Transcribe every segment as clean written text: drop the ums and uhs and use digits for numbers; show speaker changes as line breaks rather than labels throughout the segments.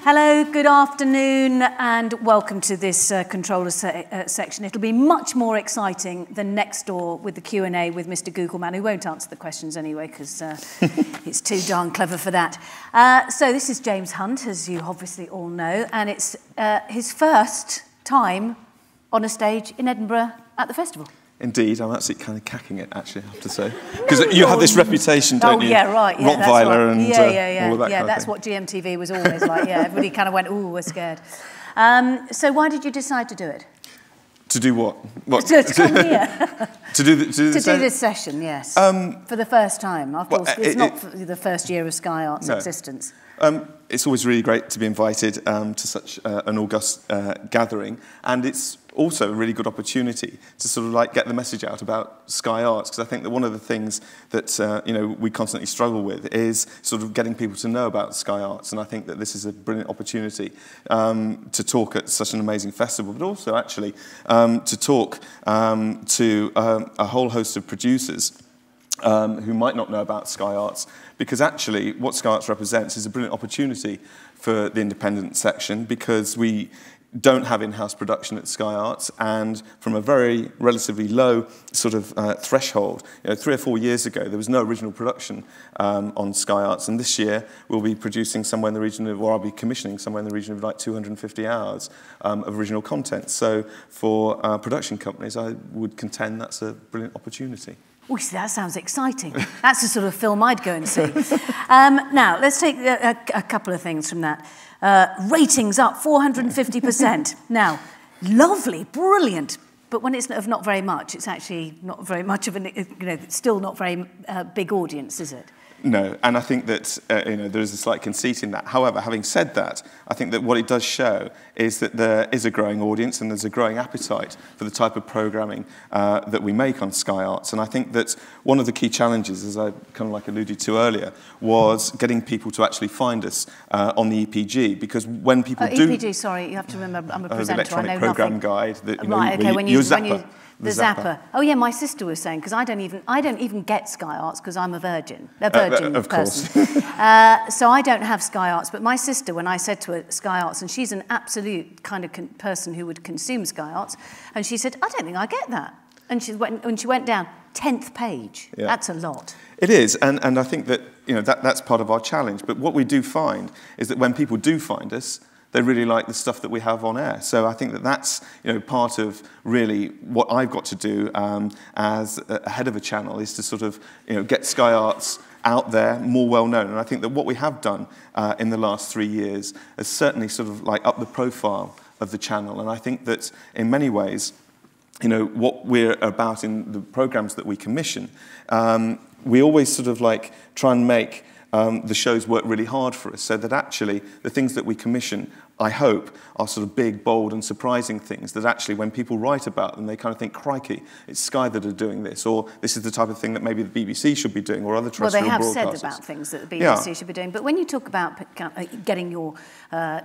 Hello, good afternoon, and welcome to this controller section. It'll be much more exciting than next door with the Q&A with Mr. Googleman, who won't answer the questions anyway, because it's too darn clever for that. So this is James Hunt, as you obviously all know, and it's his first time on a stage in Edinburgh at the festival.
Indeed, I'm actually kind of cacking it, actually, I have to say. Because you have this reputation, don't you?
Oh, yeah, right. Yeah,
Rottweiler and
yeah,
all of that
yeah,
kind of thing.
That's what GMTV was always like. Yeah, everybody kind of went, ooh, we're scared. So why did you decide to do it?
To do what?
To come here.
to do
this session, yes. For the first time. Of course, it's not for the first year of Sky Art's existence.
It's always really great to be invited to such an august gathering, and it's also a really good opportunity to sort of like get the message out about Sky Arts, because I think that one of the things that we constantly struggle with is sort of getting people to know about Sky Arts, and I think that this is a brilliant opportunity to talk at such an amazing festival, but also actually to talk to a whole host of producers who might not know about Sky Arts, because actually what Sky Arts represents is a brilliant opportunity for the independent section, because we don't have in-house production at Sky Arts, and from a very relatively low sort of threshold, 3 or 4 years ago there was no original production on Sky Arts, and this year we'll be producing somewhere in the region of, or I'll be commissioning somewhere in the region of like 250 hours of original content. So for production companies, I would contend that's a brilliant opportunity.
Oh, see, that sounds exciting. That's the sort of film I'd go and see. Now, let's take a couple of things from that. Ratings up 450%. Now, lovely, brilliant. But when it's not very much, it's actually not very much of an, still not very big audience, is it?
No, and I think that there is a slight conceit in that. However, having said that, I think that what it does show is that there is a growing audience and there's a growing appetite for the type of programming that we make on Sky Arts. And I think that one of the key challenges, as I kind of like alluded to earlier, was getting people to actually find us on the EPG, because when people do...
EPG, sorry, you have to remember, I'm a presenter,
electronic
I know
program
nothing.
guide. That,
right, okay, when you
Zapper.
The Zapper. Oh yeah, my sister was saying, because I don't even get Sky Arts because I'm a virgin
of
person. So I don't have Sky Arts. But my sister, when I said to her Sky Arts, and she's an absolute kind of person who would consume Sky Arts, and she said, I don't think I get that. And she went down 10th page. Yeah. That's a lot.
It is, and I think that that's part of our challenge. But what we do find is that when people do find us, they really like the stuff that we have on air. So I think that that's part of really what I've got to do as a head of a channel, is to sort of get Sky Arts out there, more well known. And I think that what we have done in the last 3 years has certainly sort of like upped the profile of the channel. And I think that in many ways, what we're about in the programs that we commission, we always sort of like try and make the shows work really hard for us, so that actually the things that we commission, I hope, are sort of big, bold and surprising things that actually when people write about them, they kind of think, crikey, it's Sky that are doing this, or this is the type of thing that maybe the BBC should be doing, or other terrestrial broadcasters.
Well, they have said about things that the BBC should be doing, but when you talk about getting your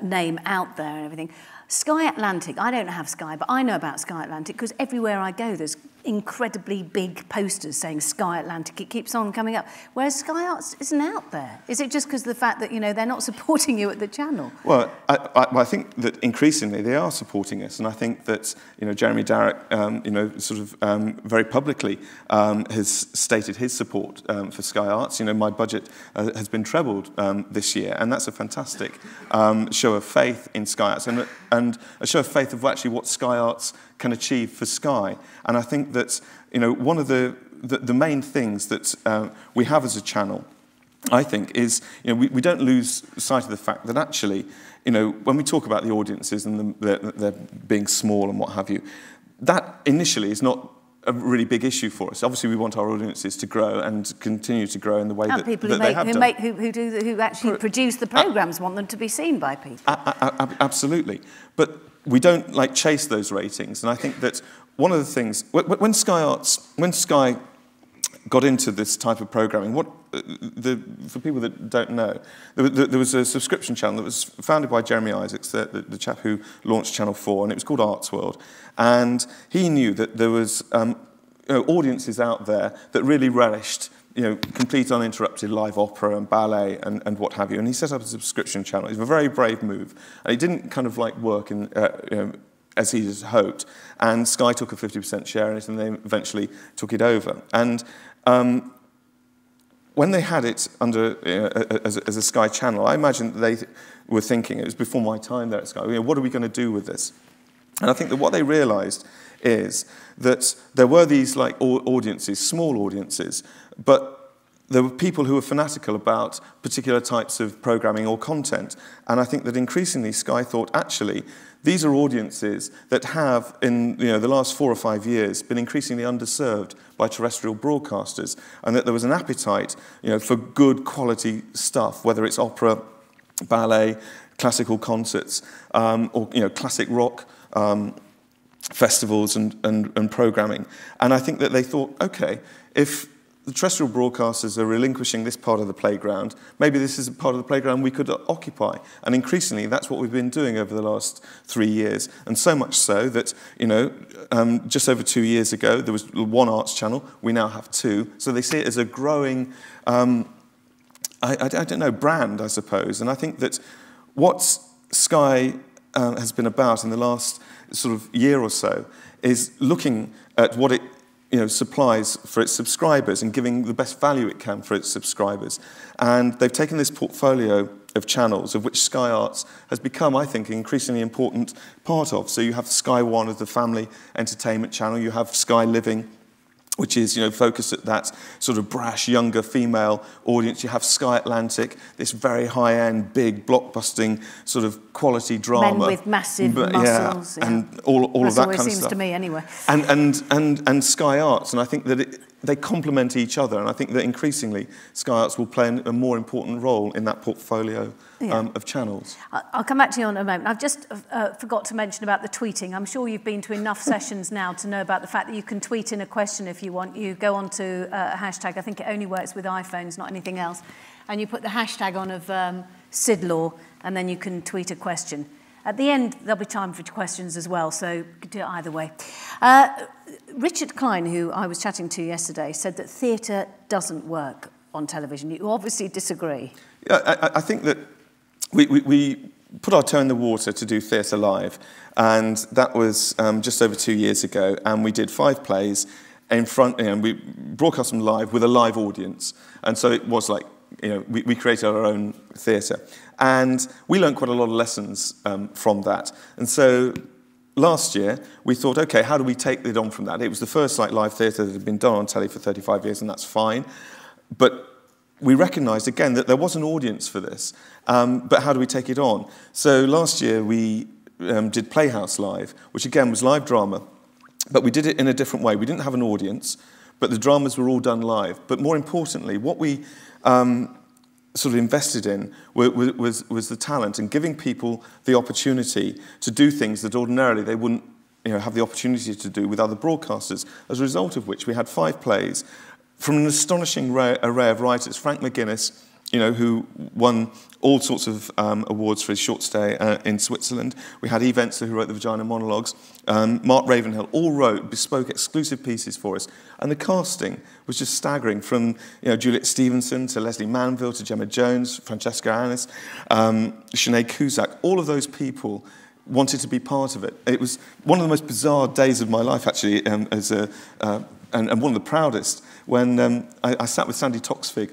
name out there and everything, Sky Atlantic, I don't have Sky, but I know about Sky Atlantic because everywhere I go there's incredibly big posters saying Sky Atlantic. It keeps on coming up. Whereas Sky Arts isn't out there. Is it just because of the fact that, they're not supporting you at the channel?
Well, I think that increasingly they are supporting us. And I think that, Jeremy Darroch, sort of very publicly has stated his support for Sky Arts. My budget has been trebled this year. And that's a fantastic show of faith in Sky Arts. And a show of faith of actually what Sky Arts can achieve for Sky. And I think that one of the main things that we have as a channel, I think, is we don't lose sight of the fact that actually when we talk about the audiences and they're being small and what have you, that initially is not a really big issue for us. Obviously, we want our audiences to grow and continue to grow in the way that they have done.
Who actually produce the programmes want them to be seen by people.
Absolutely, but we don't like chase those ratings. And I think that one of the things when Sky got into this type of programming, for people that don't know, there was a subscription channel that was founded by Jeremy Isaacs, the chap who launched Channel 4, and it was called Arts World. And he knew that there was audiences out there that really relished complete uninterrupted live opera and ballet and what have you. And he set up a subscription channel. It was a very brave move. And it didn't kind of like work in, as he had hoped. And Sky took a 50% share in it, and they eventually took it over. And when they had it under as a Sky channel, I imagine they were thinking, it was before my time there at Sky, what are we going to do with this? And I think that what they realised is that there were these like audiences, small audiences, but there were people who were fanatical about particular types of programming or content. And I think that increasingly Sky thought, actually, these are audiences that have, in the last 4 or 5 years, been increasingly underserved by terrestrial broadcasters, and that there was an appetite for good quality stuff, whether it's opera, ballet, classical concerts, or classic rock festivals and programming. And I think that they thought, okay, if the terrestrial broadcasters are relinquishing this part of the playground, maybe this is a part of the playground we could occupy. And increasingly, that's what we've been doing over the last 3 years. And so much so that, just over 2 years ago, there was one arts channel. We now have 2. So they see it as a growing, I don't know, brand, I suppose. And I think that what Sky has been about in the last sort of year or so is looking at what it supplies for its subscribers and giving the best value it can for its subscribers. And they've taken this portfolio of channels, of which Sky Arts has become, I think, an increasingly important part of. So you have Sky One as the family entertainment channel, you have Sky Living, which is focused at that sort of brash, younger female audience. You have Sky Atlantic, this very high-end, big, blockbusting sort of quality drama.
Men with massive muscles.
Yeah, and all of that kind of stuff.
Seems to me, anyway.
And Sky Arts, and I think that they complement each other, and I think that increasingly Sky Arts will play a more important role in that portfolio of channels.
I'll come back to you in a moment. I've just forgot to mention about the tweeting. I'm sure you've been to enough sessions now to know about the fact that you can tweet in a question if you want. You go onto a hashtag. I think it only works with iPhones, not anything else. And you put the hashtag on of Sidlaw, and then you can tweet a question. At the end, there'll be time for questions as well, so you can do it either way. Richard Klein, who I was chatting to yesterday, said that theatre doesn't work on television. You obviously disagree.
Yeah, I think that we put our toe in the water to do theatre live, and that was just over 2 years ago, and we did 5 plays in front, and we broadcast them live with a live audience, and so it was like, we created our own theatre. And we learned quite a lot of lessons from that. And so last year, we thought, okay, how do we take it on from that? It was the first live theatre that had been done on telly for 35 years, and that's fine. But we recognised, again, that there was an audience for this. But how do we take it on? So last year, we did Playhouse Live, which, again, was live drama. But we did it in a different way. We didn't have an audience, but the dramas were all done live. But more importantly, what we sort of invested in was the talent and giving people the opportunity to do things that ordinarily they wouldn't have the opportunity to do with other broadcasters, as a result of which we had 5 plays from an astonishing array of writers. Frank McGuinness, who won all sorts of awards for his short stay in Switzerland. We had Eve Ensler, who wrote the Vagina Monologues. Mark Ravenhill all wrote bespoke exclusive pieces for us. And the casting was just staggering, from Juliet Stevenson to Leslie Manville to Gemma Jones, Francesca Annis, Sinead Cusack. All of those people wanted to be part of it. It was one of the most bizarre days of my life, actually, and one of the proudest, when I sat with Sandy Toksvig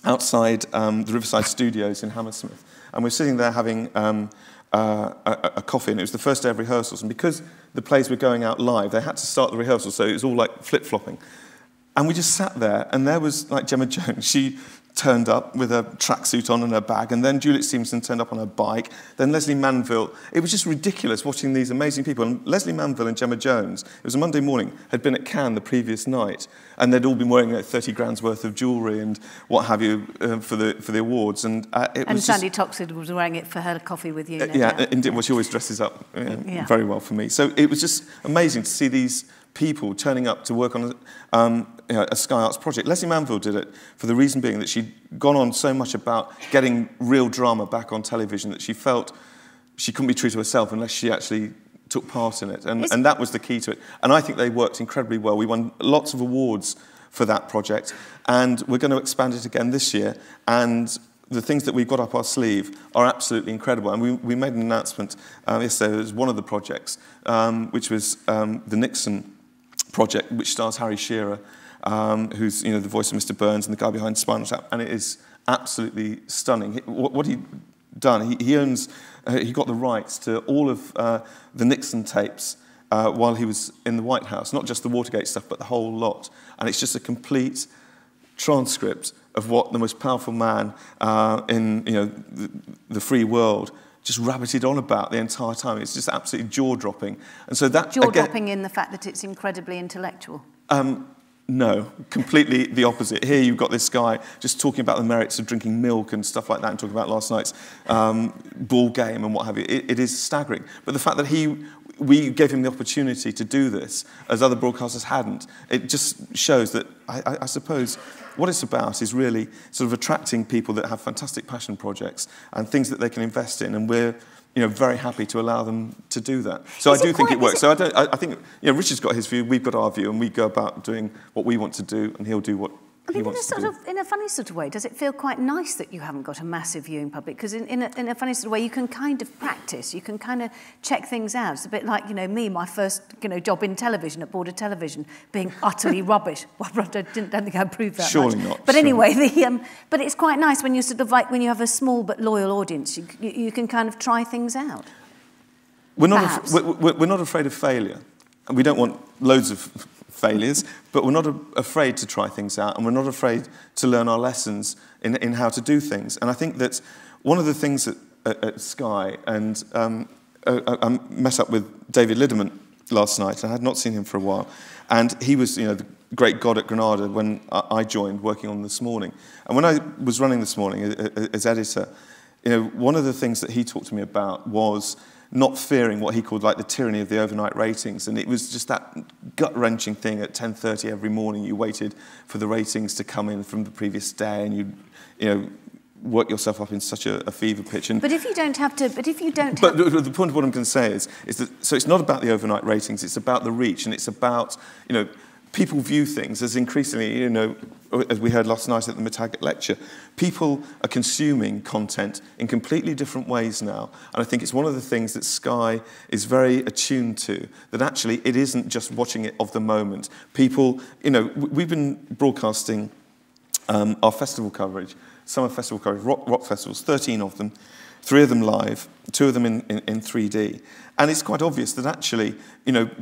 outside the Riverside Studios in Hammersmith. And we're sitting there having a coffee, and it was the first day of rehearsals. And because the plays were going out live, they had to start the rehearsal, so it was all like flip-flopping. And we just sat there, and there was Gemma Jones. She turned up with a tracksuit on and her bag, and then Juliet Stevenson turned up on her bike, then Leslie Manville. It was just ridiculous watching these amazing people. And Leslie Manville and Gemma Jones, it was a Monday morning, had been at Cannes the previous night, and they'd all been wearing 30 grand's worth of jewellery and what have you for the awards. And
Sandy Toksvig was wearing it for her coffee with you.
Indeed. Well, she always dresses up very well for me. So it was just amazing to see these people turning up to work on a Sky Arts project. Leslie Manville did it for the reason being that she'd gone on so much about getting real drama back on television that she felt she couldn't be true to herself unless she actually took part in it. And that was the key to it. And I think they worked incredibly well. We won lots of awards for that project. And we're going to expand it again this year. And the things that we've got up our sleeve are absolutely incredible. And we made an announcement yesterday. It was one of the projects, which was the Nixon project, which stars Harry Shearer, who's the voice of Mr. Burns and the guy behind Spinal Tap. And it is absolutely stunning. What he'd done, he got the rights to all of the Nixon tapes while he was in the White House, not just the Watergate stuff, but the whole lot. And it's just a complete transcript of what the most powerful man in the free world just rabbited on about the entire time. It's just absolutely jaw-dropping. And so that
jaw-dropping in the fact that it's incredibly intellectual.
No, completely the opposite. Here you've got this guy just talking about the merits of drinking milk and stuff like that, and talking about last night's ball game and what have you. It is staggering. But the fact that we gave him the opportunity to do this, as other broadcasters hadn't, it just shows that, I suppose, what it's about is really sort of attracting people that have fantastic passion projects and things that they can invest in, and we're very happy to allow them to do that. So I do think it works. So I think Richard's got his view, we've got our view, and we go about doing what we want to do, and he'll do what he wants to do.
In a funny sort of way, does it feel quite nice that you haven't got a massive viewing public? Because in a funny sort of way, you can kind of practice, you can kind of check things out. It's a bit like, me, my first job in television, at Border Television, being utterly rubbish. Well, I don't think I proved that
Surely
much.
not.
But anyway, but it's quite nice when you sort of when you have a small but loyal audience, you can kind of try things out.
We're not afraid of failure. And we don't want loads of failures, but we're not afraid to try things out, and we're not afraid to learn our lessons in how to do things. And I think that one of the things at Sky, and I met up with David Lidderman last night, and I had not seen him for a while, and he was the great god at Granada when I joined working on This Morning. And when I was running This Morning as editor, one of the things that he talked to me about was not fearing what he called like the tyranny of the overnight ratings. And it was just that gut-wrenching thing at 10:30 every morning. You waited for the ratings to come in from the previous day, and you work yourself up in such a fever pitch. And
but if you don't have to,
But the point of what I'm going to say is that, so it's not about the overnight ratings, it's about the reach, and it's about, people view things as increasingly, as we heard last night at the McTaggart lecture, people are consuming content in completely different ways now. And I think it's one of the things that Sky is very attuned to, that actually it isn't just watching it of the moment. People, we've been broadcasting our festival coverage, summer festival coverage, rock festivals, 13 of them, 3 of them live, 2 of them in 3D. And it's quite obvious that actually,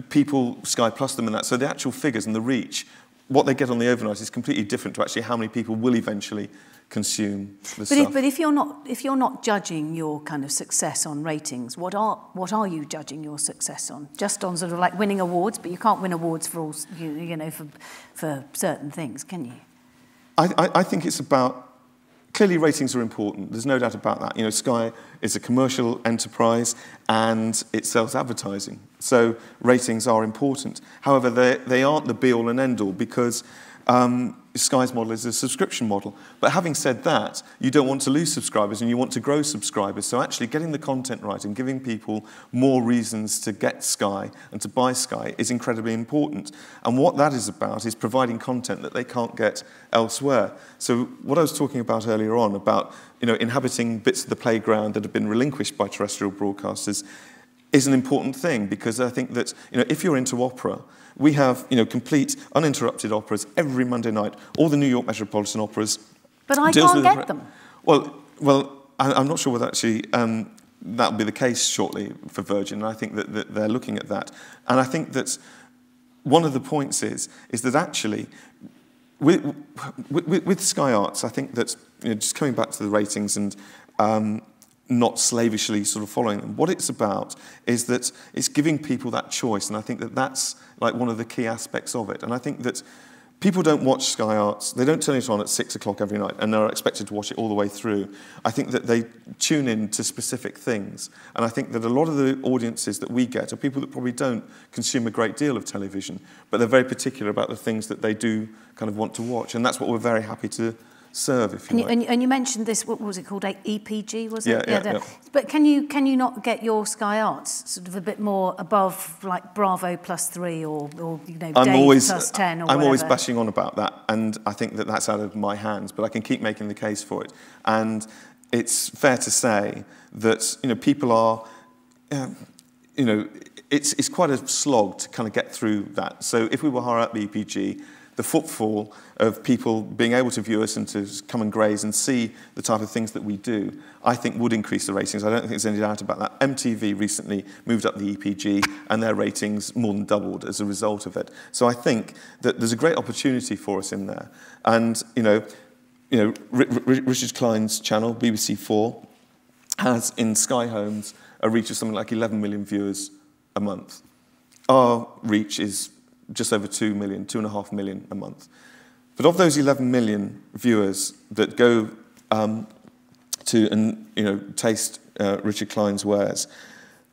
people Sky Plus them and that, so the actual figures and the reach, what they get on the overnight is completely different to actually how many people will eventually consume the stuff.
But if you're not judging your kind of success on ratings, what are you judging your success on? Just on sort of like winning awards, but you can't win awards for all, for certain things, can you?
I think it's about, clearly ratings are important, there's no doubt about that. Sky is a commercial enterprise and it sells advertising, so ratings are important. However, they aren't the be-all and end-all, because Sky's model is a subscription model. But having said that, you don't want to lose subscribers and you want to grow subscribers. So actually getting the content right and giving people more reasons to get Sky and to buy Sky is incredibly important. And what that is about is providing content that they can't get elsewhere. So what I was talking about earlier on about, inhabiting bits of the playground that have been relinquished by terrestrial broadcasters is an important thing, because I think that, if you're into opera, we have, complete, uninterrupted operas every Monday night, all the New York Metropolitan Operas.
But I can't get them.
Well, I'm not sure whether actually that'll be the case shortly for Virgin, and I think that they're looking at that. And I think that one of the points is that actually, with Sky Arts, I think that, just coming back to the ratings and not slavishly sort of following them. What it's about is that it's giving people that choice, and I think that that's like one of the key aspects of it. And I think that people don't watch Sky Arts, they don't turn it on at 6 o'clock every night and are expected to watch it all the way through. I think that they tune in to specific things, and I think that a lot of the audiences that we get are people that probably don't consume a great deal of television, but they're very particular about the things that they do kind of want to watch, and that's what we're very happy to serve, if you like.
And you mentioned this, what was it called, EPG, was it?
Yeah.
But can you not get your Sky Arts sort of a bit more above, like Bravo +3 or Dave +10 or whatever?
I'm always bashing on about that, and I think that that's out of my hands, but I can keep making the case for it. And it's fair to say that, people are, it's quite a slog to kind of get through that. So if we were higher up the EPG, the footfall of people being able to view us and to come and graze and see the type of things that we do, I think would increase the ratings. I don't think there's any doubt about that. MTV recently moved up the EPG and their ratings more than doubled as a result of it. So I think that there's a great opportunity for us in there. And, Richard Klein's channel, BBC4, has in Sky Homes a reach of something like 11 million viewers a month. Our reach is just over 2 million, 2.5 million a month. But of those 11 million viewers that go to and taste Richard Klein's wares,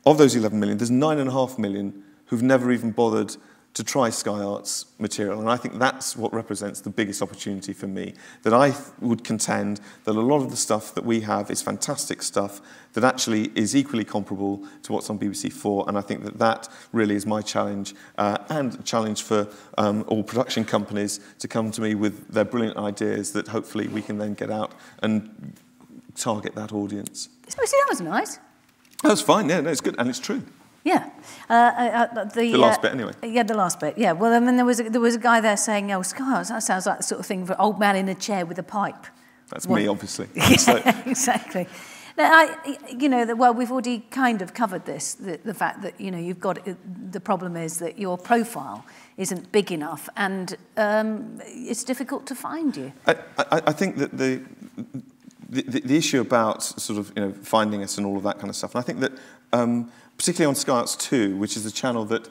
of those 11 million, there's 9.5 million who've never even bothered to try Sky Arts material. And I think that's what represents the biggest opportunity for me, that I would contend that a lot of the stuff that we have is fantastic stuff that actually is equally comparable to what's on BBC4. And I think that that really is my challenge, and a challenge for all production companies to come to me with their brilliant ideas that hopefully we can then get out and target that audience.
So that was nice.
That was fine, yeah, no, it's good, and it's true.
Yeah.
The last bit, anyway.
Yeah, the last bit, yeah. Well, I mean, there was a guy there saying, Sky Arts, that sounds like the sort of thing for an old man in a chair with a pipe.
That's me, obviously.
Yeah, exactly. Now, we've already kind of covered this, the fact that, you've got, the problem is that your profile isn't big enough and it's difficult to find you.
I think that the issue about sort of, finding us and all of that kind of stuff, and I think that particularly on Sky Arts 2, which is a channel that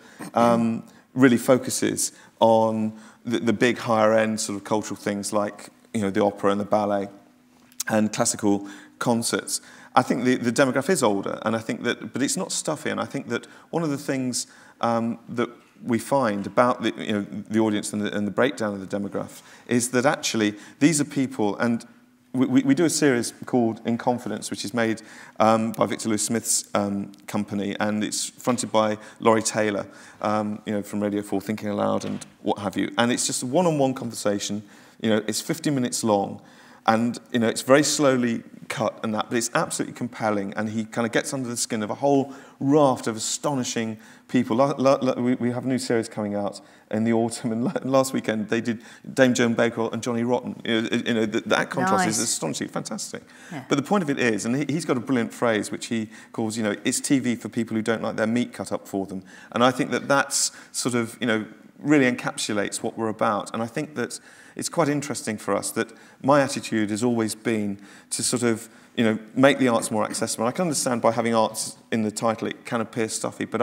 really focuses on the big higher-end sort of cultural things like, the opera and the ballet and classical concerts. I think the demographic is older, and I think that, but it's not stuffy. And I think that one of the things that we find about the audience and the breakdown of the demographic is that actually these are people, and we do a series called In Confidence, which is made by Victor Lewis Smith's company, and it's fronted by Laurie Taylor, from Radio 4, Thinking Aloud and what have you. And it's just a one-on-one conversation. It's 50 minutes long, and it's very slowly cut and that, but it's absolutely compelling. And he kind of gets under the skin of a whole raft of astonishing people. We have a new series coming out in the autumn, and last weekend they did Dame Joan Bakewell and Johnny Rotten. That contrast is astonishing, fantastic. Yeah. But the point of it is, and he's got a brilliant phrase which he calls, it's TV for people who don't like their meat cut up for them. And I think that that's sort of, really encapsulates what we're about. And I think that it's quite interesting for us that my attitude has always been to sort of, make the arts more accessible. I can understand by having arts in the title it can appear stuffy, but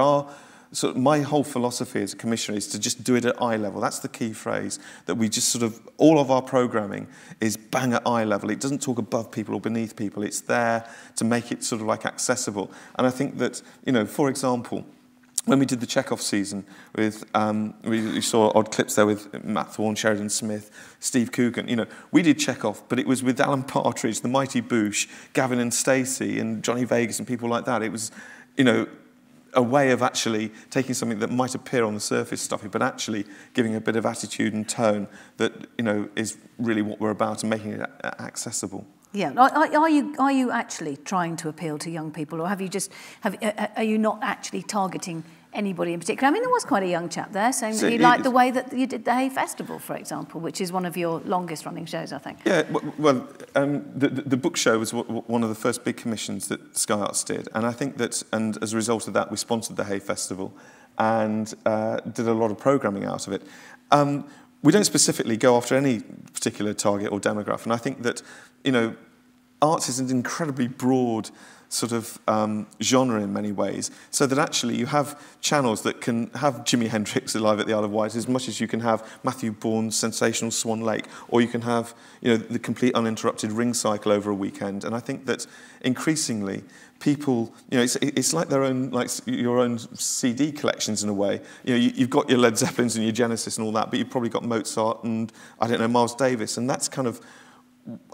my whole philosophy as a commissioner is to just do it at eye level. That's the key phrase, that we just sort of, all of our programming is bang at eye level. It doesn't talk above people or beneath people. It's there to make it sort of like accessible. And I think that, for example, when we did the Chekhov season with, we saw odd clips there with Matt Thorne, Sheridan Smith, Steve Coogan. We did Chekhov, but it was with Alan Partridge, the Mighty Boosh, Gavin and Stacey, and Johnny Vegas and people like that. It was, a way of actually taking something that might appear on the surface stuffy, but actually giving a bit of attitude and tone that, is really what we're about and making it accessible.
Yeah, are you actually trying to appeal to young people, or are you not actually targeting anybody in particular? I mean, there was quite a young chap there saying that he liked the way that you did the Hay Festival, for example, which is one of your longest running shows, I think. Yeah,
well, the book show was one of the first big commissions that Sky Arts did, and I think that, and as a result of that, we sponsored the Hay Festival and did a lot of programming out of it. We don't specifically go after any particular target or demographic, and I think that, arts is an incredibly broad sort of genre in many ways, so that actually you have channels that can have Jimi Hendrix live at the Isle of Wight as much as you can have Matthew Bourne's sensational Swan Lake, or you can have the complete uninterrupted Ring Cycle over a weekend. And I think that increasingly people, it's like their own, like your own CD collections in a way. You've got your Led Zeppelins and your Genesis and all that, but you've probably got Mozart and, I don't know, Miles Davis, and that's kind of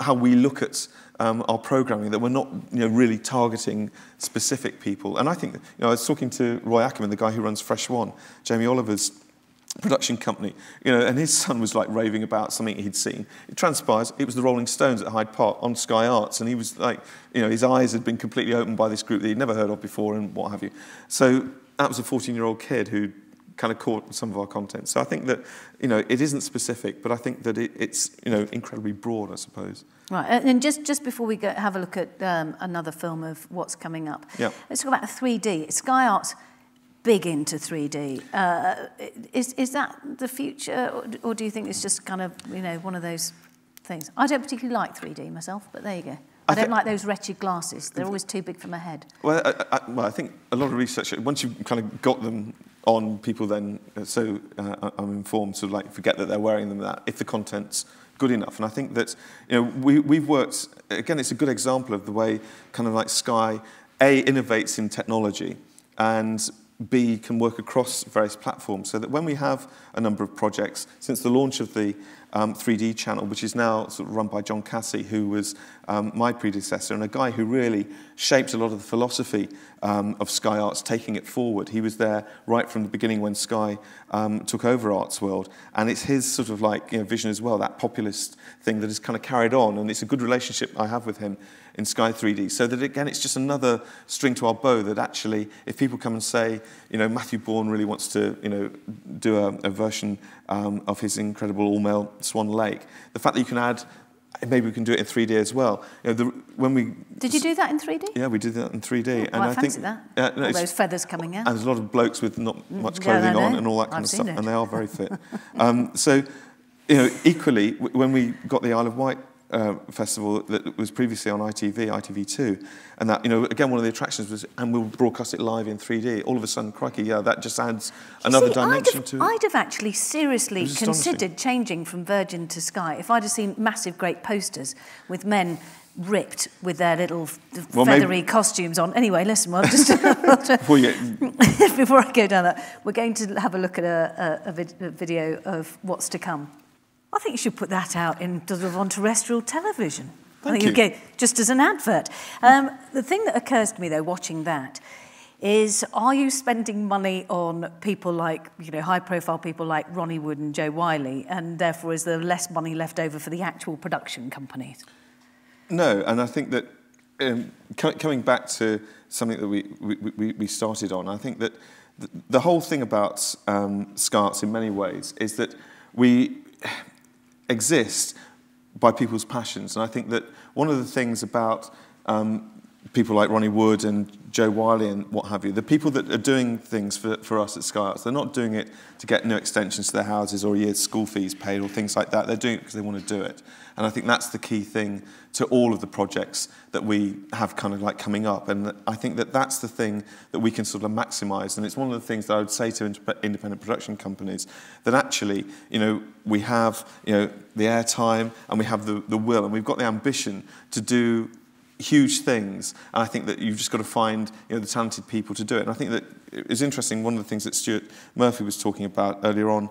how we look at our programming, that we're not really targeting specific people. And I think, I was talking to Roy Ackerman, the guy who runs Fresh One, Jamie Oliver's production company, and his son was like raving about something he'd seen. It transpires it was the Rolling Stones at Hyde Park on Sky Arts, and he was like, his eyes had been completely opened by this group that he'd never heard of before and what have you. So that was a 14-year-old kid who kind of caught some of our content. So I think that, it isn't specific, but I think that it's, incredibly broad, I suppose.
Right, and just before we go have a look at another film of what's coming up, let's talk about 3D. Sky Arts, big into 3D. Is that the future, or do you think it's just kind of, one of those things? I don't particularly like 3D myself, but there you go. I don't like those wretched glasses. They're always too big for my head.
Well, I think a lot of research, once you've kind of got them on, people then, so I'm informed, sort of like forget that they're wearing them, that if the content's good enough. And I think that, we've worked, again, it's a good example of the way kind of like Sky, A, innovates in technology, and B, can work across various platforms, so that when we have a number of projects, since the launch of the 3D channel, which is now sort of run by John Cassie, who was my predecessor, and a guy who really shaped a lot of the philosophy of Sky Arts, taking it forward. He was there right from the beginning when Sky took over Arts World, and it's his sort of like vision as well, that populist thing that is kind of carried on, and it's a good relationship I have with him in Sky 3D, so that again it's just another string to our bow, that actually if people come and say, Matthew Bourne really wants to do a version of his incredible all-male Swan Lake, the fact that you can add, maybe we can do it in 3D as well. When we
did you do that in 3D?
Yeah, we did that in 3D.
Oh, I fancy that. All those feathers coming out.
And there's a lot of blokes with not much clothing on and all that kind of stuff, and they are very fit. So, equally, when we got the Isle of Wight festival that was previously on ITV2, and that, again, one of the attractions was, and we'll broadcast it live in 3D. All of a sudden, crikey, that just adds another dimension to it.
I'd have actually seriously considered changing from Virgin to Sky if I'd have seen massive, great posters with men ripped with their little feathery costumes on. Anyway, listen, well, just before I go down that, we're going to have a look at a video of what's to come. I think you should put that out on terrestrial television.
Thank you.
Okay, just as an advert. The thing that occurs to me, though, watching that, is are you spending money on people like, high-profile people like Ronnie Wood and Joe Wiley, and therefore is there less money left over for the actual production companies? No,
and I think that coming back to something that we started on, I think that the whole thing about Scots in many ways is that we exist by people's passions. And I think that one of the things about people like Ronnie Wood and Joe Wiley and what have you, the people that are doing things for us at Sky Arts, they're not doing it to get new extensions to their houses or a year's school fees paid or things like that. They're doing it because they want to do it. And I think that's the key thing to all of the projects that we have kind of like coming up. And I think that that's the thing that we can sort of maximise. And it's one of the things that I would say to independent production companies, that actually, we have, the airtime and we have the will and we've got the ambition to do huge things, and I think that you've just got to find the talented people to do it. And I think that it's interesting, one of the things that Stuart Murphy was talking about earlier on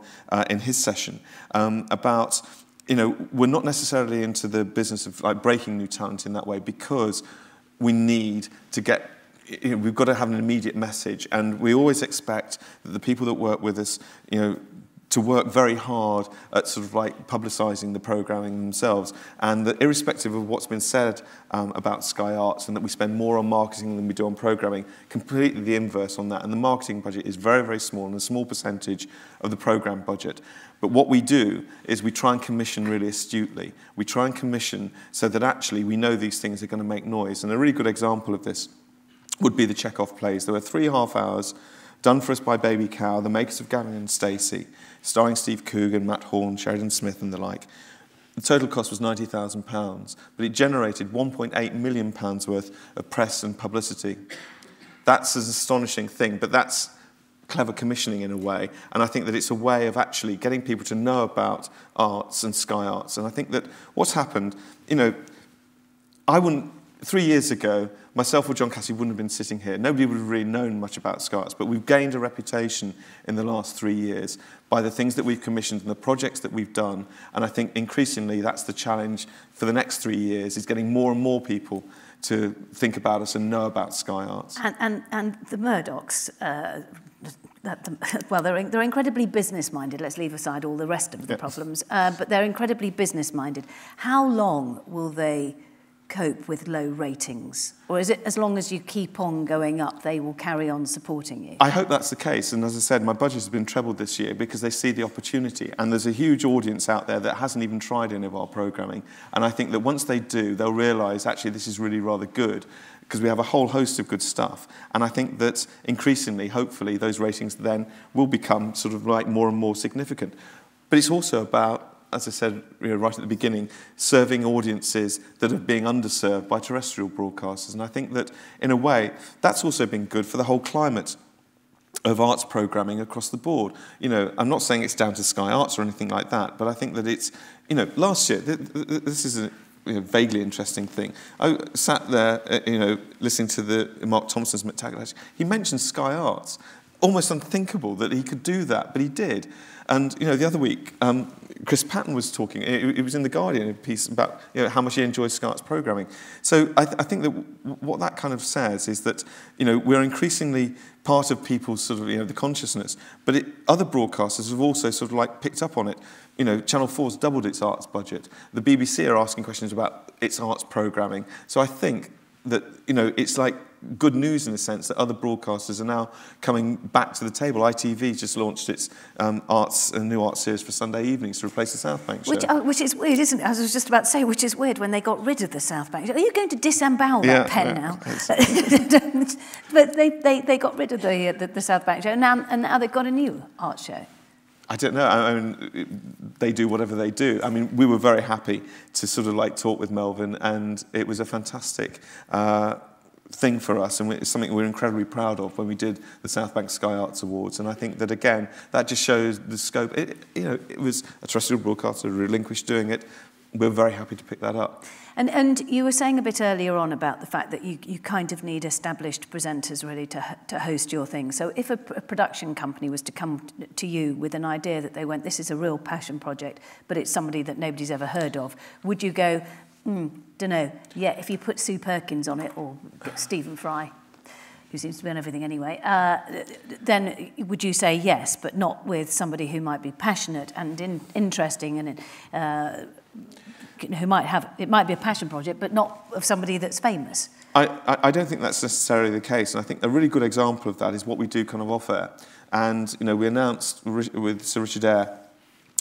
in his session, about we're not necessarily into the business of like breaking new talent in that way, because we need to get, we've got to have an immediate message, and we always expect that the people that work with us, to work very hard at sort of like publicising the programming themselves, and that irrespective of what's been said about Sky Arts, and that we spend more on marketing than we do on programming, completely the inverse on that. And the marketing budget is very, very small, and a small percentage of the programme budget. But what we do is we try and commission really astutely. We try and commission so that actually we know these things are going to make noise. And a really good example of this would be the Chekhov plays. There were 3.5 hours done for us by Baby Cow, the makers of Gavin and Stacey, starring Steve Coogan, Matt Horn, Sheridan Smith and the like. The total cost was £90,000, but it generated £1.8 million worth of press and publicity. That's an astonishing thing, but that's clever commissioning in a way, and I think that it's a way of actually getting people to know about arts and Sky Arts. And I think that what's happened, 3 years ago, myself or John Cassidy wouldn't have been sitting here. Nobody would have really known much about Sky Arts, but we've gained a reputation in the last 3 years by the things that we've commissioned and the projects that we've done. And I think increasingly that's the challenge for the next 3 years, is getting more and more people to think about us and know about Sky Arts.
And the Murdochs, well, they're incredibly business-minded. Let's leave aside all the rest of the problems. But they're incredibly business-minded. How long will they cope with low ratings? Or is it as long as you keep on going up, they will carry on supporting you?
I hope that's the case. And as I said, my budget has been trebled this year because they see the opportunity. And there's a huge audience out there that hasn't even tried any of our programming. And I think that once they do, they'll realise, actually, this is really rather good, because we have a whole host of good stuff. And I think that increasingly, hopefully, those ratings then will become sort of like more and more significant. But it's also about, as I said right at the beginning, serving audiences that are being underserved by terrestrial broadcasters. And I think that, in a way, that's also been good for the whole climate of arts programming across the board. You know, I'm not saying it's down to Sky Arts or anything like that, but I think that it's, you know, last year, this is a vaguely interesting thing. I sat there, listening to Mark Thompson's Spectacular. He mentioned Sky Arts. Almost unthinkable that he could do that, but he did. And, the other week, Chris Patton was talking, it was in The Guardian, a piece about how much he enjoys Sky Arts programming. So I think that what that kind of says is that, we're increasingly part of people's sort of, the consciousness, but other broadcasters have also sort of like picked up on it. Channel 4's doubled its arts budget. The BBC are asking questions about its arts programming. So I think that, it's like good news in the sense that other broadcasters are now coming back to the table. ITV just launched its new art series for Sunday evenings to replace the South Bank show.
Which is weird, isn't it? I was just about to say, which is weird when they got rid of the South Bank show. Are you going to disembowel that pen now? But they got rid of the South Bank show, and now they've got a new art show.
I don't know. I mean, they do whatever they do. I mean, we were very happy to sort of like talk with Melvin, and it was a fantastic thing for us, and it's something we're incredibly proud of when we did the South Bank Sky Arts Awards. And I think that, again, that just shows the scope. It was a terrestrial broadcaster who relinquished doing it. We're very happy to pick that up.
And you were saying a bit earlier on about the fact that you kind of need established presenters really to host your thing. So if a production company was to come to you with an idea that they went, this is a real passion project, but it's somebody that nobody's ever heard of, would you go, don't know, yeah, if you put Sue Perkins on it, or Stephen Fry, who seems to be on everything anyway, then would you say yes, but not with somebody who might be passionate and interesting and who it might be a passion project, but not of somebody that's famous?
I don't think that's necessarily the case, and I think a really good example of that is what we do kind of off-air. And, we announced with Sir Richard Eyre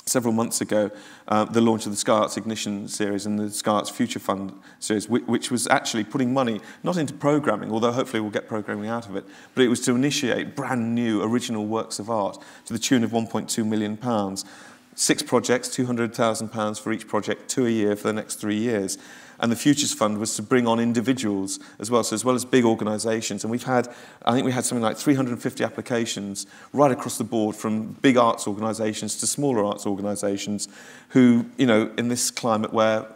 several months ago the launch of the Sky Arts Ignition series and the Sky Arts Future Fund series, which was actually putting money not into programming, although hopefully we'll get programming out of it, but it was to initiate brand new original works of art to the tune of £1.2 million. 6 projects, £200,000 for each project, 2 a year for the next 3 years. And the Futures Fund was to bring on individuals as well, so as well as big organisations. And I think we had something like 350 applications right across the board, from big arts organisations to smaller arts organisations who, in this climate where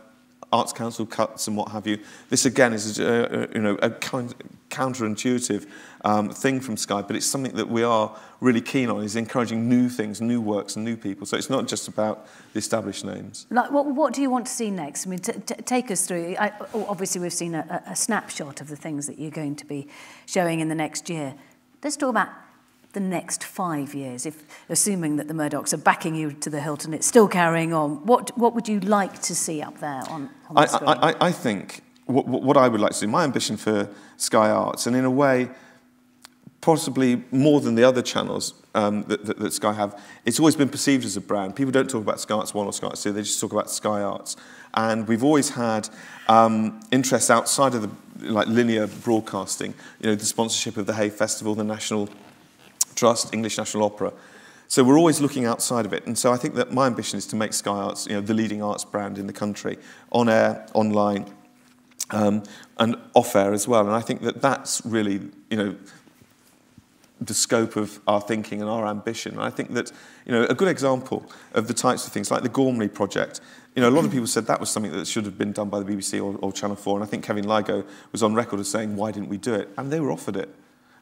Arts Council cuts and what have you, this again is a counterintuitive thing from Sky, but it's something that we are really keen on, is encouraging new things, new works and new people. So it's not just about the established names.
Like, what do you want to see next? I mean, take us through. Obviously, we've seen a snapshot of the things that you're going to be showing in the next year. Let's talk about the next 5 years, assuming that the Murdochs are backing you to the hilt and it's still carrying on. What would you like to see up there on the screen?
I think what I would like to see, my ambition for Sky Arts, and in a way, possibly more than the other channels that Sky have, it's always been perceived as a brand. People don't talk about Sky Arts 1 or Sky Arts 2, they just talk about Sky Arts. And we've always had interests outside of the linear broadcasting, the sponsorship of the Hay Festival, the National Trust, English National Opera. So we're always looking outside of it. And so I think that my ambition is to make Sky Arts, the leading arts brand in the country, on air, online, and off air as well. And I think that that's really, the scope of our thinking and our ambition. And I think that, a good example of the types of things, like the Gormley project, you know, a lot of people said that was something that should have been done by the BBC or Channel 4, and I think Kevin Ligo was on record as saying, why didn't we do it? And they were offered it,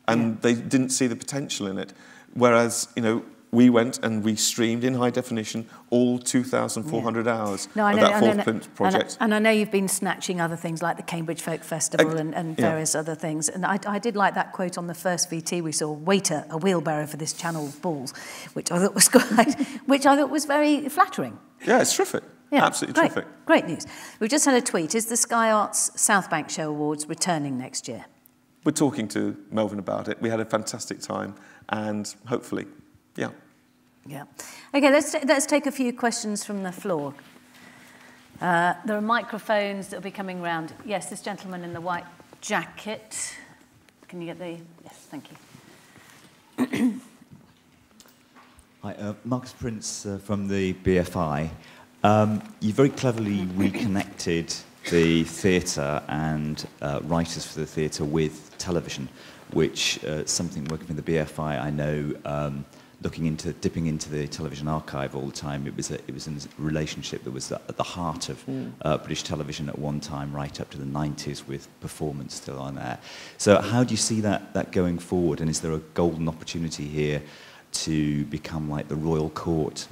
and they didn't see the potential in it. Whereas, you know, we went and we streamed in high definition all 2,400 hours of that fourth print project.
And I know you've been snatching other things like the Cambridge Folk Festival and various other things. And I did like that quote on the first VT we saw, "Waiter, a wheelbarrow for this channel of balls," which I thought was very flattering.
Yeah, it's terrific. Yeah, absolutely terrific.
Great news. We've just had a tweet. Is the Sky Arts South Bank Show Awards returning next year?
We're talking to Melvin about it. We had a fantastic time, and hopefully, yeah.
Yeah. Okay, let's take a few questions from the floor. There are microphones that will be coming round. Yes, this gentleman in the white jacket. Can you get the... Yes, thank you.
Hi, Marcus Prince from the BFI. You very cleverly reconnected the theatre and writers for the theatre with television, which something working for the BFI, I know, dipping into the television archive all the time. It was a relationship that was at the heart of British television at one time, right up to the 90s, with performance still on air. So how do you see that going forward? And is there a golden opportunity here to become like the royal court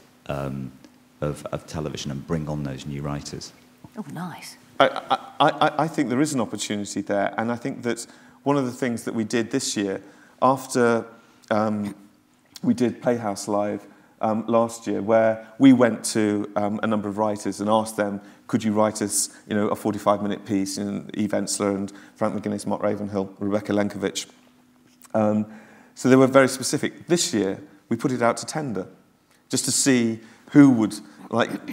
of television and bring on those new writers?
Oh, nice.
I think there is an opportunity there, and I think that one of the things that we did this year, after we did Playhouse Live last year, where we went to a number of writers and asked them, could you write us, you know, a 45-minute piece in Eve Ensler and Frank McGuinness, Mott Ravenhill, Rebecca Lenkovich. So they were very specific. This year, we put it out to tender, just to see who would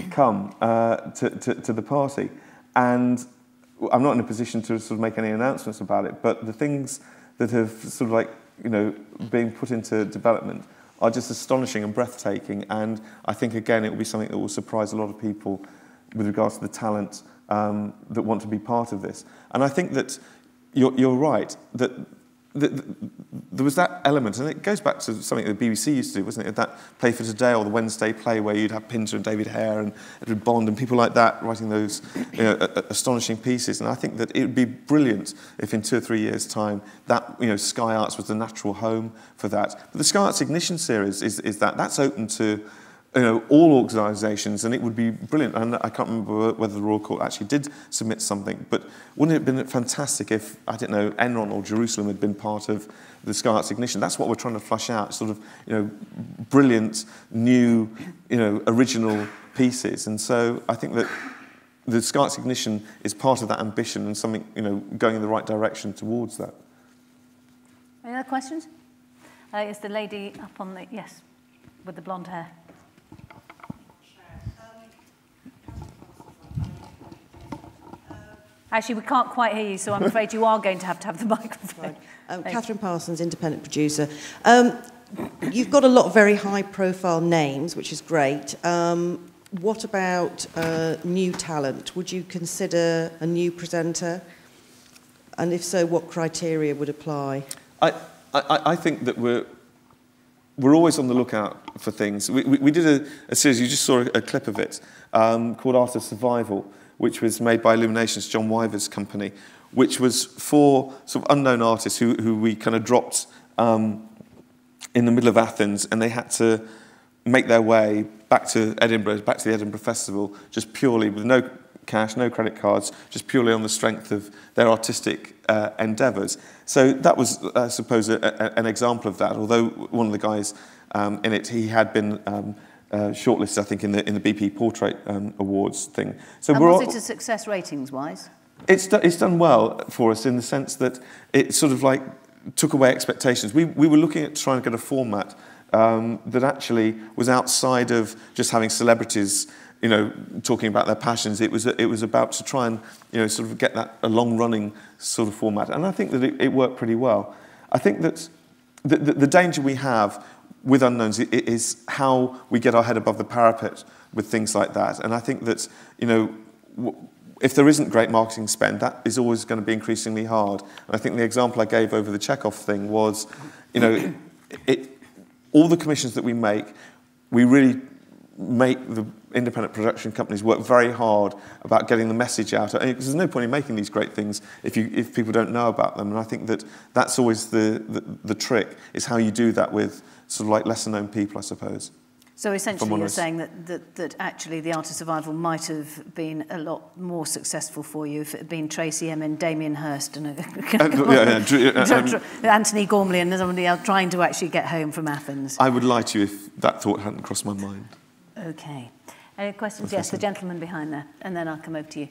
come to the party. And I'm not in a position to sort of make any announcements about it, but the things that have sort of being put into development are just astonishing and breathtaking. And I think, again, it will be something that will surprise a lot of people with regards to the talent that want to be part of this. And I think that you're right, that there was that element, and it goes back to something the BBC used to do, wasn't it? That Play for Today or the Wednesday play where you'd have Pinter and David Hare and Edward Bond and people like that writing those astonishing pieces. And I think that it would be brilliant if in 2 or 3 years' time that Sky Arts was the natural home for that. But the Sky Arts Ignition series is that's open to all organisations, and it would be brilliant. And I can't remember whether the Royal Court actually did submit something, but wouldn't it have been fantastic if, I don't know, Enron or Jerusalem had been part of the Sky Arts Ignition? That's what we're trying to flush out, sort of, brilliant, new, original pieces. And so I think that the Sky Arts Ignition is part of that ambition and something, going in the right direction towards that.
Any other questions? Is the lady up on the, yes, with the blonde hair. Actually, we can't quite hear you, so I'm afraid you are going to have the microphone.
Right. Catherine Parsons, independent producer. You've got a lot of very high-profile names, which is great. What about new talent? Would you consider a new presenter? And if so, what criteria would apply?
I think that we're always on the lookout for things. We did a series, you just saw a clip of it, called Art of Survival, which was made by Illuminations, John Wyver's company, which was for sort of unknown artists who we kind of dropped in the middle of Athens, and they had to make their way back to Edinburgh, back to the Edinburgh Festival, just purely with no cash, no credit cards, just purely on the strength of their artistic endeavours. So that was, I suppose, an example of that, although one of the guys in it, he had been shortlisted, I think, in the BP Portrait Awards thing. So
and was it a success ratings-wise?
It's done well for us in the sense that it sort of took away expectations. We were looking at trying to get a format that actually was outside of just having celebrities, talking about their passions. It was about to try and, sort of get a long-running sort of format. And I think that it worked pretty well. I think that the danger we have with unknowns is how we get our head above the parapet with things like that. And I think that, if there isn't great marketing spend, that is always going to be increasingly hard. And I think the example I gave over the Chekhov thing was, all the commissions that we make, we really make independent production companies work very hard about getting the message out. Because there's no point in making these great things if people don't know about them. And I think that's always the trick, is how you do that with sort of like lesser known people, I suppose.
So essentially you're saying that actually the Art of Survival might have been a lot more successful for you if it had been Tracy Emin, Damien Hirst and Anthony Gormley and somebody else trying to actually get home from Athens.
I would lie to you if that thought hadn't crossed my mind.
Okay. Any questions? Yes, the gentleman behind there, and then I'll come over to you.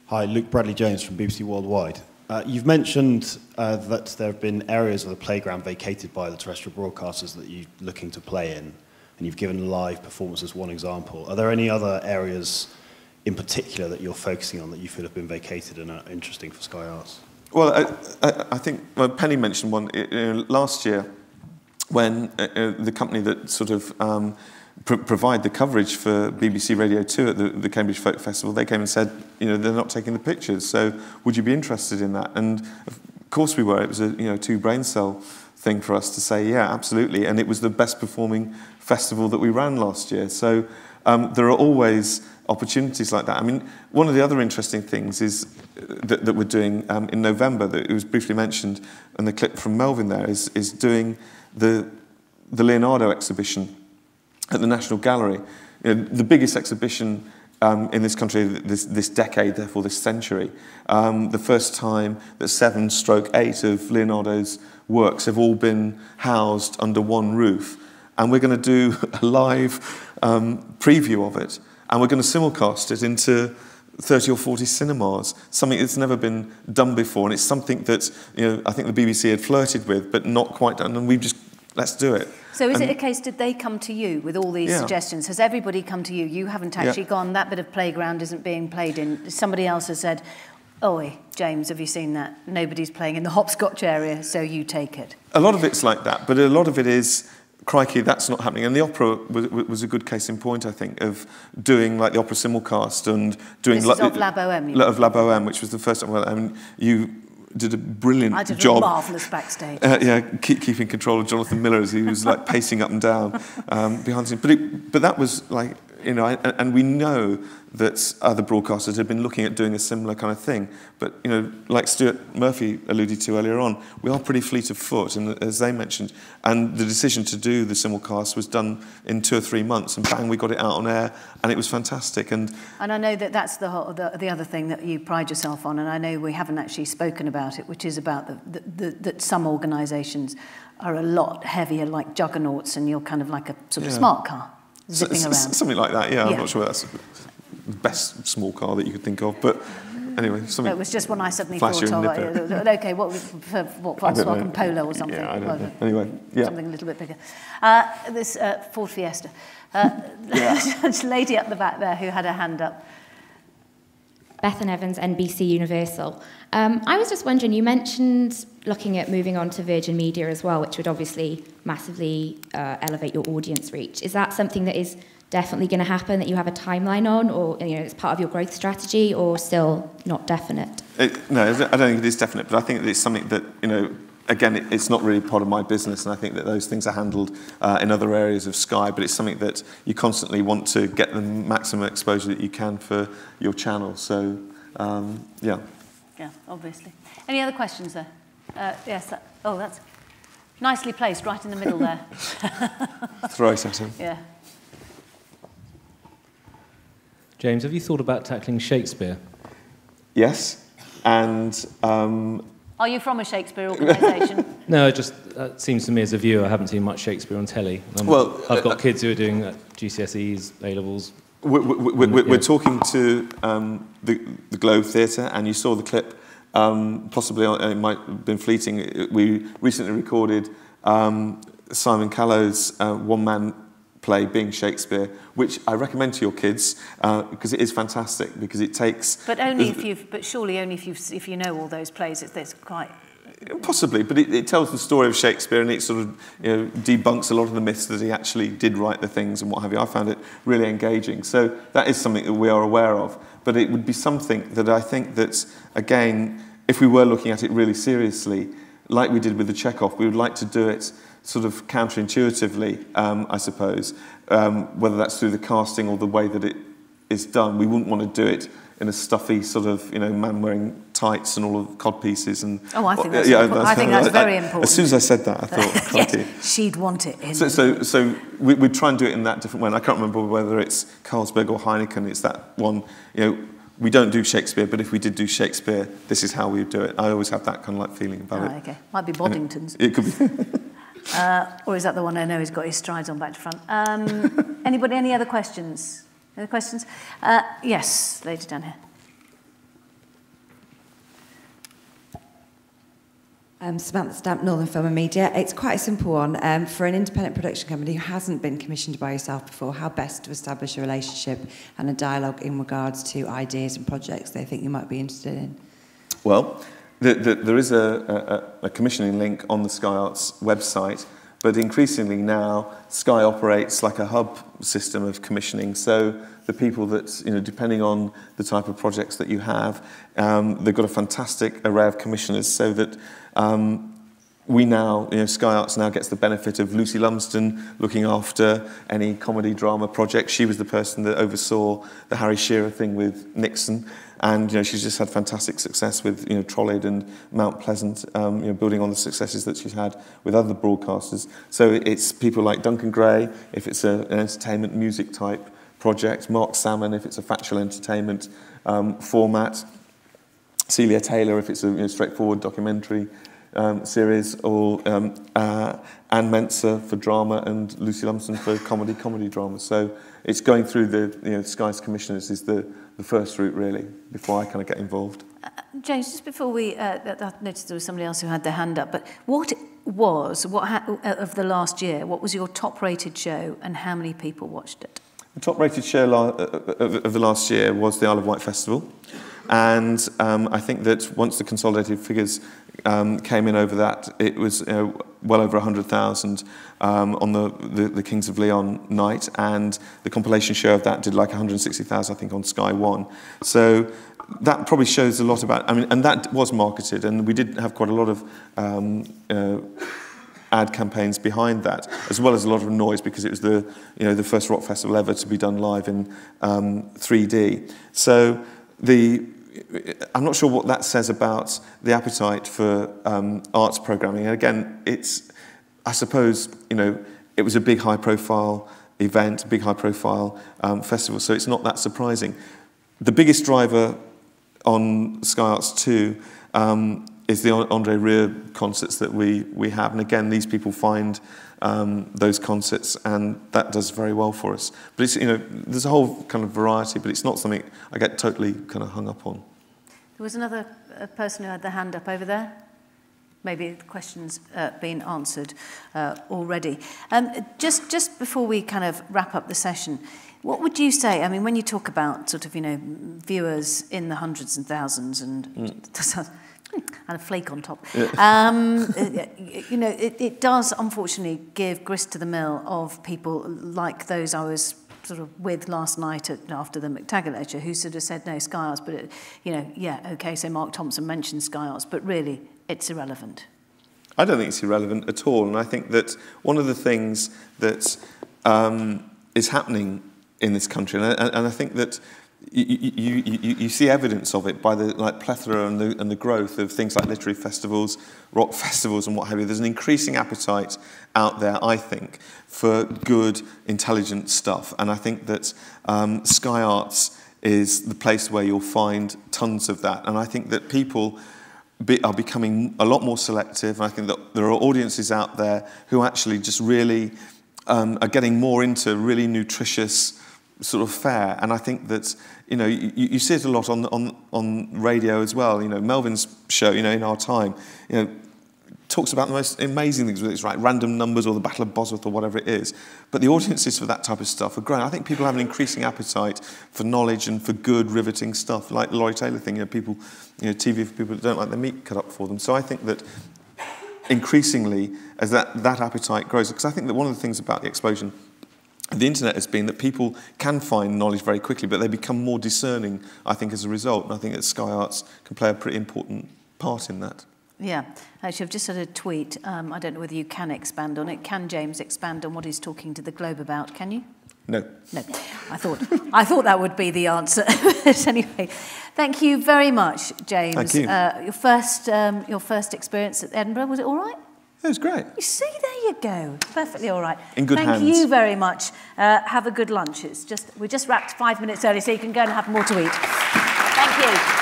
Hi, Luke Bradley-Jones from BBC Worldwide. You've mentioned that there have been areas of the playground vacated by the terrestrial broadcasters that you're looking to play in, and you've given live performance as one example. Are there any other areas in particular that you're focusing on that you feel have been vacated and are interesting for Sky Arts?
Well, I think Penny mentioned one last year when the company that sort of provide the coverage for BBC Radio 2 at the Cambridge Folk Festival, they came and said, they're not taking the pictures, so would you be interested in that? And of course we were. It was a two brain cell thing for us to say, yeah, absolutely. And it was the best performing festival that we ran last year. So there are always opportunities like that. I mean, one of the other interesting things is that we're doing in November, that it was briefly mentioned, and the clip from Melvin there is doing the Leonardo exhibition at the National Gallery. The biggest exhibition in this country this decade, therefore this century. The first time that 7/8 of Leonardo's works have all been housed under one roof. And we're going to do a live preview of it. And we're going to simulcast it into 30 or 40 cinemas, something that's never been done before. And it's something that I think the BBC had flirted with, but not quite done. And we've just, let's do it.
So is it a case, did they come to you with all these suggestions? Has everybody come to you? You haven't actually gone, that bit of playground isn't being played in. Somebody else has said, oi, James, have you seen that? Nobody's playing in the hopscotch area, so you take it.
A lot of it's like that, but a lot of it is, crikey, that's not happening. And the opera was a good case in point, I think, of doing like the opera simulcast and doing...
This is of La Boheme.
Of La Boheme, which was the first time. Well, I mean, you did a brilliant job.
I did a marvellous backstage.
Keeping control of Jonathan Miller as he was like pacing up and down behind the scenes. But that was like, and we know that other broadcasters had been looking at doing a similar kind of thing. But, like Stuart Murphy alluded to earlier on, we are pretty fleet of foot, and as they mentioned, and the decision to do the simulcast was done in 2 or 3 months, and bang, we got it out on air, and it was fantastic. And
I know that that's the other thing that you pride yourself on, and I know we haven't actually spoken about it, which is about that some organisations are a lot heavier, like juggernauts, and you're kind of like a sort of smart car zipping around.
Something like that, yeah. I'm not sure that's the best small car that you could think of, but anyway, something.
It was just when I suddenly thought of okay, what Volkswagen Polo or something.
Yeah, I don't know. Anyway,
something a little bit bigger. This Ford Fiesta. There's a lady up the back there who had her hand up.
Bethan Evans, NBC Universal. I was just wondering, you mentioned looking at moving on to Virgin Media as well, which would obviously massively elevate your audience reach. Is that something that is definitely going to happen, that you have a timeline on, or it's part of your growth strategy, or still not definite?
No, I don't think it is definite, but I think that it's something that, again, it's not really part of my business, and I think that those things are handled in other areas of Sky, but it's something that you constantly want to get the maximum exposure that you can for your channel. So, yeah.
Yeah, obviously. Any other questions there? Yes. That's nicely placed, right in the middle there.
Throw it at him.
Yeah.
James, have you thought about tackling Shakespeare?
Yes, and...
Are you from a Shakespeare organisation?
No, it just seems to me as a viewer, I haven't seen much Shakespeare on telly. I've got kids who are doing GCSEs, A-levels.
We're talking to the Globe Theatre, and you saw the clip, possibly it might have been fleeting. We recently recorded Simon Callow's one-man play being Shakespeare, which I recommend to your kids because it is fantastic, because it takes...
But surely only if you know all those plays, it's quite...
Possibly, but it tells the story of Shakespeare, and it sort of debunks a lot of the myths that he actually did write the things and what have you. I found it really engaging. So that is something that we are aware of, but it would be something that I think that, again, if we were looking at it really seriously, like we did with the Chekhov, we would like to do it sort of counterintuitively, I suppose, whether that's through the casting or the way that it is done. We wouldn't want to do it in a stuffy sort of, man wearing tights and all of codpieces and.
Oh, I think that's very important.
As soon as I said that, I thought,
yes, she'd want it in.
So we'd try and do it in that different way. And I can't remember whether it's Carlsberg or Heineken. It's that one. We don't do Shakespeare, but if we did do Shakespeare, this is how we would do it. I always have that kind of like feeling about it.
Okay, might be Boddington's.
It could be.
Or is that the one I know he's got his strides on back to front? Anybody? Any other questions? Any questions? Yes, lady down here.
Samantha Stamp, Northern Film and Media. It's quite a simple one. For an independent production company who hasn't been commissioned by yourself before, how best to establish a relationship and a dialogue in regards to ideas and projects they think you might be interested in?
Well, there is a commissioning link on the Sky Arts website, but increasingly now Sky operates like a hub system of commissioning. So the people that, depending on the type of projects that you have, they've got a fantastic array of commissioners so that we now, Sky Arts now gets the benefit of Lucy Lumsden looking after any comedy drama project. She was the person that oversaw the Harry Shearer thing with Nixon. And she's just had fantastic success with Trolley and Mount Pleasant, building on the successes that she's had with other broadcasters. So it's people like Duncan Gray, if it's an entertainment music type project, Mark Salmon, if it's a factual entertainment format, Celia Taylor, if it's a straightforward documentary series, or Anne Menser for drama and Lucy Lumsden for comedy drama. So it's going through the Sky's commissioners is the first route, really, before I kind of get involved.
James, just before we, I noticed there was somebody else who had their hand up, but what of the last year, what was your top-rated show and how many people watched it?
The top-rated show of the last year was the Isle of Wight Festival. And I think that once the consolidated figures came in over that, it was well over 100,000 on the Kings of Leon night, and the compilation show of that did like 160,000, I think, on Sky One. So that probably shows a lot about. And that was marketed, and we did have quite a lot of ad campaigns behind that, as well as a lot of noise because it was the first rock festival ever to be done live in 3D. So I'm not sure what that says about the appetite for arts programming. And again, I suppose, it was a big high-profile event, a big high-profile festival, so it's not that surprising. The biggest driver on Sky Arts 2 is the André Rieu concerts that we have. And again, these people find those concerts, and that does very well for us. But it's, there's a whole kind of variety, but it's not something I get totally kind of hung up on.
There was another person who had their hand up over there. Maybe the question's been answered already. Just before we kind of wrap up the session, what would you say? I mean, when you talk about sort of, viewers in the hundreds and thousands and a flake on top, it does unfortunately give grist to the mill of people like those I was sort of with last night after the McTaggart lecture, who sort of said, no, Sky Arts, but, okay, so Mark Thompson mentioned Sky Arts, but really, it's irrelevant.
I don't think it's irrelevant at all, and I think that one of the things that is happening in this country, and I think that you see evidence of it by the plethora and the growth of things like literary festivals, rock festivals, and what have you. There's an increasing appetite out there, I think, for good, intelligent stuff, and I think that Sky Arts is the place where you'll find tons of that, and I think that people are becoming a lot more selective, and I think that there are audiences out there who actually just really are getting more into really nutritious sort of fare, and I think that you see it a lot on radio as well. Melvin's show, in Our Time, talks about the most amazing things, whether it's random numbers or the Battle of Bosworth or whatever it is. But the audiences for that type of stuff are growing. I think people have an increasing appetite for knowledge and for good, riveting stuff, like the Laurie Taylor thing. People, TV for people that don't like their meat cut up for them. So I think that increasingly, as that appetite grows, because I think that one of the things about the explosion of the internet has been that people can find knowledge very quickly, but they become more discerning, I think, as a result. And I think that Sky Arts can play a pretty important part in that.
Yeah, actually, I've just had a tweet. I don't know whether you can expand on it. Can James expand on what he's talking to the Globe about? Can you?
No.
No. I thought that would be the answer. But anyway, thank you very much, James.
Thank you.
Your first experience at Edinburgh, was it all right?
It was great.
You see, there you go. Perfectly all right.
In good hands.
Thank you very much. Have a good lunch. We just wrapped 5 minutes early, so you can go and have more to eat. Thank you.